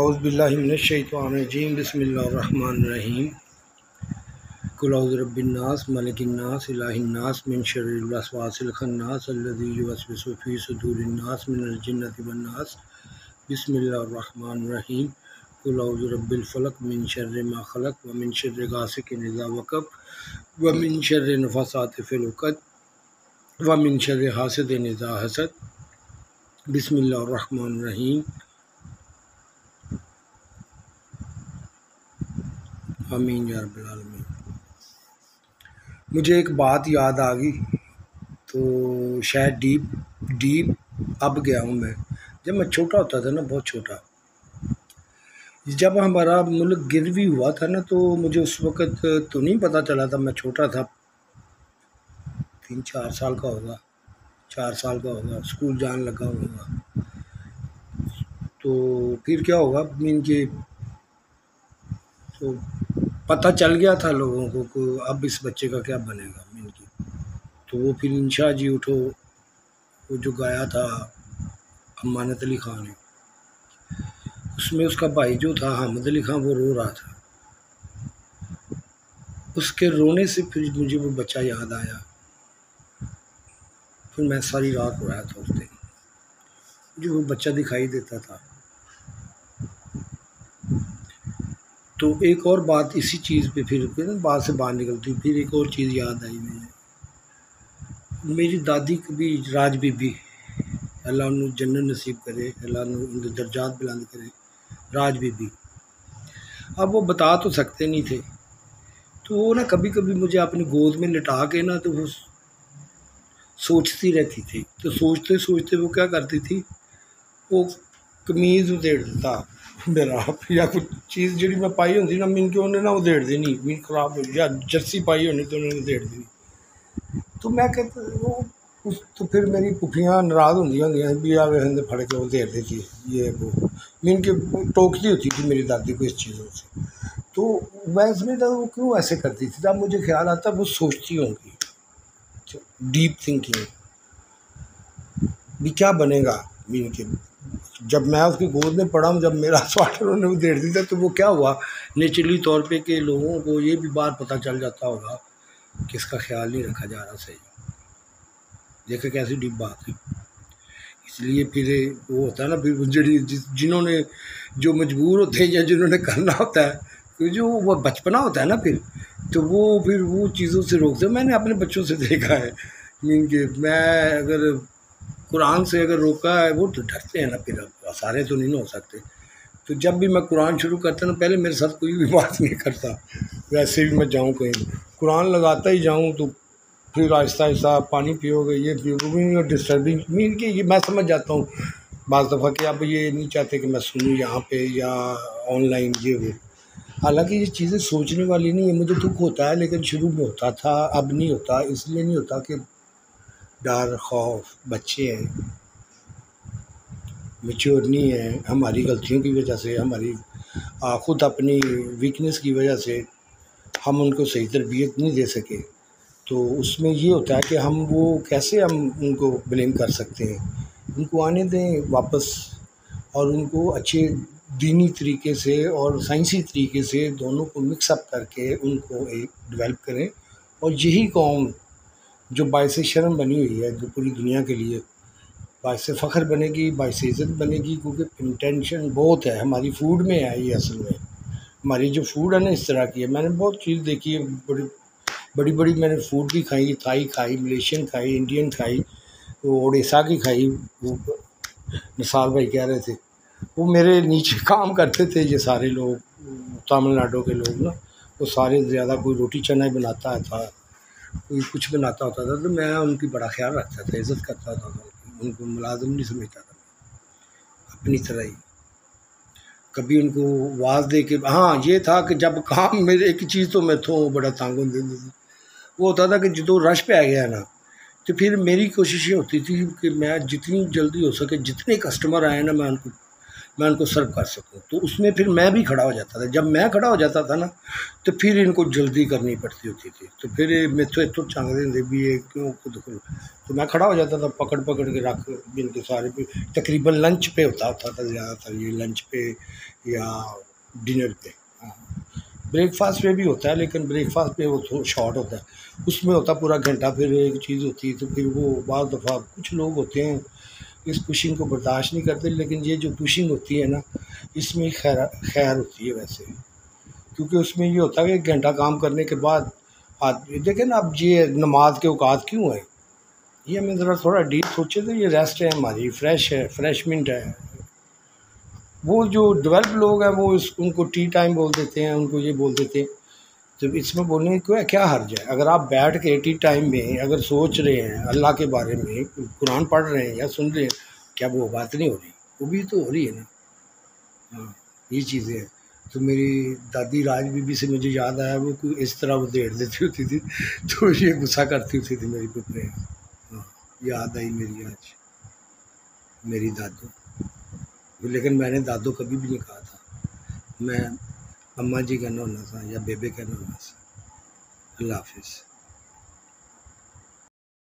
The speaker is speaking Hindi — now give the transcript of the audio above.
औज़ुबिल्लाहि मिनश्शैतानिर्रजीम बिस्मिल्लाहिर्रहमानिर्रहीम कुल औज़ु बिरब्बिन्नास मलिकिन्नास इलाहिन्नास मिन शर्रिल वसवासिल खन्नास अल्लज़ी युवस्विसु फ़ी सुदूरिन्नास मिनल जिन्नति वन्नास बिस्मिल्लाहिर्रहमानिर्रहीम कुल औज़ु बिरब्बिल फ़लक मिन शर्रि मा ख़लक़ व मिन शर्रि गासिकिन इज़ा वक़ब व मिन शर्रि नफ़ासाति फ़िल उक़द व मिन शर्रि हासिदिन इज़ा हसद बिस्मिल्लाहिर्रहमानिर्रहीम आमीन या रब्बिल आलमीन। मुझे एक बात याद आ गई तो शायद डीप अब गया हूँ मैं। जब मैं छोटा होता था ना, बहुत छोटा, जब हमारा मुल्क गिरवी हुआ था ना, तो मुझे उस वक़्त तो नहीं पता चला था। मैं छोटा था, 3-4 साल का होगा, 4 साल का होगा, स्कूल जाने लगा होगा। तो फिर क्या होगा, मीन के तो पता चल गया था लोगों को कि अब इस बच्चे का क्या बनेगा मीन की। तो वो फिर इंशा जी उठो, वो जो गाया था अमानत अली ख़ान ने, उसमें उसका भाई जो था हामिद अली ख़ान, वो रो रहा था। उसके रोने से फिर मुझे वो बच्चा याद आया। फिर मैं सारी रात रोया था उस दिन। मुझे वो बच्चा दिखाई देता था। तो एक और बात इसी चीज़ पे फिर बात से बाहर निकलती, फिर एक और चीज़ याद आई मुझे। मेरी दादी कभी राज बीबी, अल्लाह उन्हें जन्नत नसीब करे, अल्लाह उनके दर्जात बुलंद करे, राज बीबी। अब वो बता तो सकते नहीं थे, तो वो ना कभी कभी मुझे अपनी गोद में लिटा के ना, तो वो सोचती रहती थी। तो सोचते सोचते वो क्या करती थी, वो कमीज़ उधेड़ देता मेरा, या कुछ चीज़ जी मैं पाई होंगी ना, मीन के उन्हें ना उधेड़ देनी, मीन खराब हो, या जर्सी पाई होनी तो उन्होंने उधेड़ देनी। तो मैं कहता वो तो फिर मेरी पुफियाँ नाराज़ होंगी भी आ वे फड़ के उधेड़ देती, ये वो मीन के टोकती होती थी मेरी दादी को इस चीज़ों से। तो मैं समझता वो क्यों ऐसे करती थी। तब मुझे ख्याल आता वो सोचती होंगी, डीप थिंकिंग भी क्या बनेगा मीन के। जब मैं उसकी गोद में पड़ा हूँ, जब मेरा स्वाटर उन्होंने उधेड़ दिया, तो वो क्या हुआ, नेचुरली तौर पे कि लोगों को ये भी बात पता चल जाता होगा कि इसका ख्याल नहीं रखा जा रहा सही। देखे कैसी डीप बात है। इसलिए फिर वो होता है ना, फिर जिन्होंने जो मजबूर होते हैं या जिन्होंने करना होता है, तो जो वो बचपना होता है ना, फिर वो चीज़ों से रोकते। मैंने अपने बच्चों से देखा है, मीन के मैं अगर कुरान से अगर रोका है, वो तो डरते हैं ना, फिर सारे तो नहीं हो सकते। तो जब भी मैं कुरान शुरू करता ना, पहले मेरे साथ कोई भी बात नहीं करता। वैसे भी मैं जाऊँ कहीं, कुरान लगाता ही जाऊँ, तो फिर आहिस्ता आहिस्ता पानी पियोगे, ये पियोगे, डिस्टर्बिंग मीन कि ये मैं समझ जाता हूँ बाज़ दफ़ा कि अब ये नहीं चाहते कि मैं सुनूँ यहाँ पे या ऑनलाइन ये वो। हालांकि ये चीज़ें सोचने वाली नहीं है। मुझे दुख होता है, लेकिन शुरू में होता था, अब नहीं होता। इसलिए नहीं होता कि डर खौफ, बच्चे हैं, मैच्योर नहीं है, हमारी गलतियों की वजह से, हमारी ख़ुद अपनी वीकनेस की वजह से हम उनको सही तरबियत नहीं दे सके। तो उसमें ये होता है कि हम कैसे उनको ब्लेम कर सकते हैं। उनको आने दें वापस, और उनको अच्छे दीनी तरीके से और साइंसी तरीके से दोनों को मिक्सअप करके उनको एक डेवलप करें। और यही कौम जो बायस शर्म बनी हुई है, जो पूरी दुनिया के लिए बायस फ़ख्र बनेगी, बायस इज़्ज़त बनेगी, क्योंकि इंटेंशन बहुत है हमारी फूड में है। ये असल में हमारी जो फूड है ना, इस तरह की है। मैंने बहुत चीज़ देखी है, बड़ी बड़ी मैंने फूड भी खाई, थाई खाई, मलेशियन खाई, इंडियन खाई, वो उड़ीसा की खाई। वो निसार भाई कह रहे थे, वो मेरे नीचे काम करते थे, ये सारे लोग तमिलनाडु के लोग ना, वो सारे ज़्यादा कोई रोटी चना ही बनाता था, कोई कुछ बनाता होता था। तो मैं उनकी बड़ा ख्याल रखता था, इज़्ज़त करता था, उनको मुलाजिम नहीं समझता था, अपनी तरह ही। कभी उनको वाज दे के, हाँ ये था कि जब काम मेरे एक चीज़ तो मैं तो बड़ा तंग होती थी। वो होता था कि जो रश पे आ गया ना, तो फिर मेरी कोशिश ये होती थी कि मैं जितनी जल्दी हो सके, जितने कस्टमर आए ना, मैं उनको मैं उनको सर्व कर सकूं। तो उसमें फिर मैं भी खड़ा हो जाता था। जब मैं खड़ा हो जाता था ना, तो फिर इनको जल्दी करनी पड़ती होती थी। तो फिर मेथों इतों चंग देंगे भी ये क्यों खुद खुद। तो मैं खड़ा हो जाता था, पकड़ पकड़ के रख इनके सारे पे। तकरीबन लंच पे होता था ज़्यादातर, ये लंच पे या डिनर पे। हाँ, ब्रेकफास्ट पे भी होता है, लेकिन ब्रेकफास्ट पे वो थोड़ा शॉर्ट होता है, उसमें होता पूरा घंटा। फिर एक चीज़ होती है, तो फिर वो बाज़ दफ़ा कुछ लोग होते हैं इस पुशिंग को बर्दाश्त नहीं करते। लेकिन ये जो पुशिंग होती है ना, इसमें खैर खैर होती है वैसे, क्योंकि उसमें ये होता है कि 1 घंटा काम करने के बाद देखें ना, अब ये नमाज के औकात क्यों है, ये हमें ज़रा थोड़ा डीप सोचे तो ये रेस्ट है हमारी, फ्रेश है, फ्रेशमेंट है। वो जो डेवलप लोग हैं वो उनको टी टाइम बोल देते हैं, उनको ये बोल देते हैं। तो इसमें बोलने की क्या हर्ज है? अगर आप बैठ के टी टाइम में अगर सोच रहे हैं अल्लाह के बारे में, कुरान पढ़ रहे हैं या सुन रहे हैं, क्या वो बात नहीं हो रही? वो भी तो हो रही है ना। हाँ, ये चीज़ें हैं। तो मेरी दादी राज बीबी से मुझे याद आया, वो कोई इस तरह वो देड़ देती होती थी, तो ये गुस्सा करती होती थी मेरी पुप्पे। हाँ, याद आई मेरी आज मेरी दादू। लेकिन मैंने दादू कभी भी नहीं कहा था, मैं अम्मा जी कहना होना था या बेबे कहना होना था। अल्लाह हाफिज़।